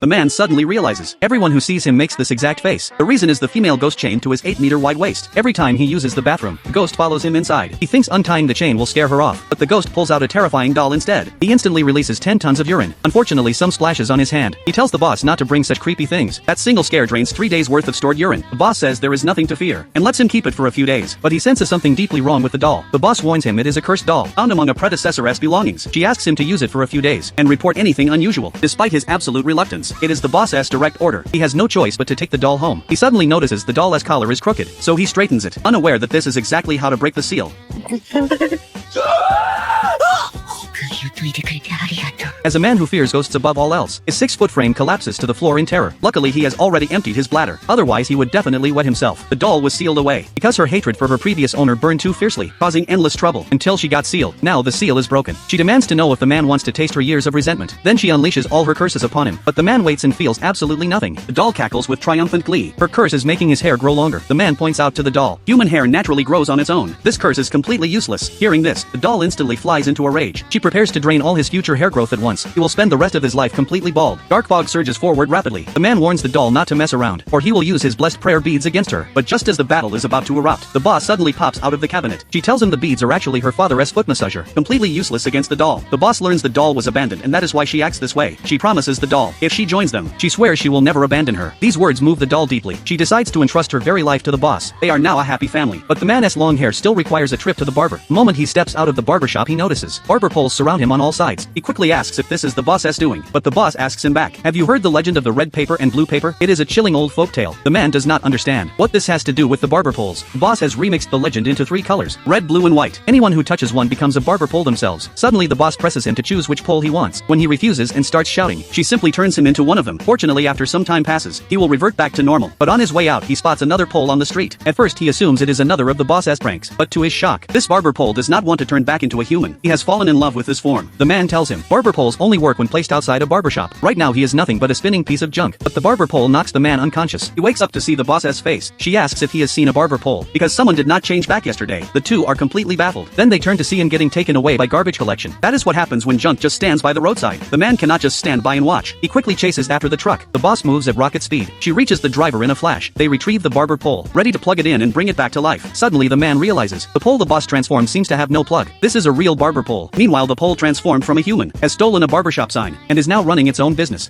The man suddenly realizes. Everyone who sees him makes this exact face. The reason is the female ghost chained to his 8-meter wide waist. Every time he uses the bathroom, the ghost follows him inside. He thinks untying the chain will scare her off, but the ghost pulls out a terrifying doll instead. He instantly releases 10 tons of urine. Unfortunately, some splashes on his hand. He tells the boss not to bring such creepy things. That single scare drains 3 days worth of stored urine. The boss says there is nothing to fear, and lets him keep it for a few days. But he senses something deeply wrong with the doll. The boss warns him it is a cursed doll, found among a predecessor's belongings. She asks him to use it for a few days, and report anything unusual. Despite his absolute reluctance, it is the boss's direct order. He has no choice but to take the doll home. He suddenly notices the doll's collar is crooked, so he straightens it, unaware that this is exactly how to break the seal. As a man who fears ghosts above all else, his 6-foot frame collapses to the floor in terror. Luckily he has already emptied his bladder, otherwise he would definitely wet himself. The doll was sealed away, because her hatred for her previous owner burned too fiercely, causing endless trouble, until she got sealed. Now the seal is broken. She demands to know if the man wants to taste her years of resentment. Then she unleashes all her curses upon him, but the man waits and feels absolutely nothing. The doll cackles with triumphant glee. Her curse is making his hair grow longer. The man points out to the doll, human hair naturally grows on its own. This curse is completely useless. Hearing this, the doll instantly flies into a rage. She prepares to drain all his future hair growth at once. He will spend the rest of his life completely bald. Dark fog surges forward rapidly. The man warns the doll not to mess around, or he will use his blessed prayer beads against her. But just as the battle is about to erupt, the boss suddenly pops out of the cabinet. She tells him the beads are actually her father's foot massager, completely useless against the doll. The boss learns the doll was abandoned and that is why she acts this way. She promises the doll, if she joins them, she swears she will never abandon her. These words move the doll deeply. She decides to entrust her very life to the boss. They are now a happy family. But the man's long hair still requires a trip to the barber. The moment he steps out of the barber shop he notices barber poles surround him on all sides. He quickly asks if this is the boss's doing, but the boss asks him back, have you heard the legend of the red paper and blue paper? It is a chilling old folktale. The man does not understand what this has to do with the barber poles. The boss has remixed the legend into 3 colors, red, blue and white. Anyone who touches one becomes a barber pole themselves. Suddenly the boss presses him to choose which pole he wants. When he refuses and starts shouting, she simply turns him into one of them. Fortunately, after some time passes, he will revert back to normal. But on his way out he spots another pole on the street. At first he assumes it is another of the boss's pranks, but to his shock, this barber pole does not want to turn back into a human. He has fallen in love with this form. The man tells him, barber poles only work when placed outside a barbershop. Right now he is nothing but a spinning piece of junk. But the barber pole knocks the man unconscious. He wakes up to see the boss's face. She asks if he has seen a barber pole, because someone did not change back yesterday. The two are completely baffled. Then they turn to see him getting taken away by garbage collection. That is what happens when junk just stands by the roadside. The man cannot just stand by and watch. He quickly chases after the truck. The boss moves at rocket speed. She reaches the driver in a flash. They retrieve the barber pole, ready to plug it in and bring it back to life. Suddenly the man realizes the pole the boss transformed seems to have no plug. This is a real barber pole. Meanwhile the pole transformed from a human has stolen a barbershop sign and is now running its own business.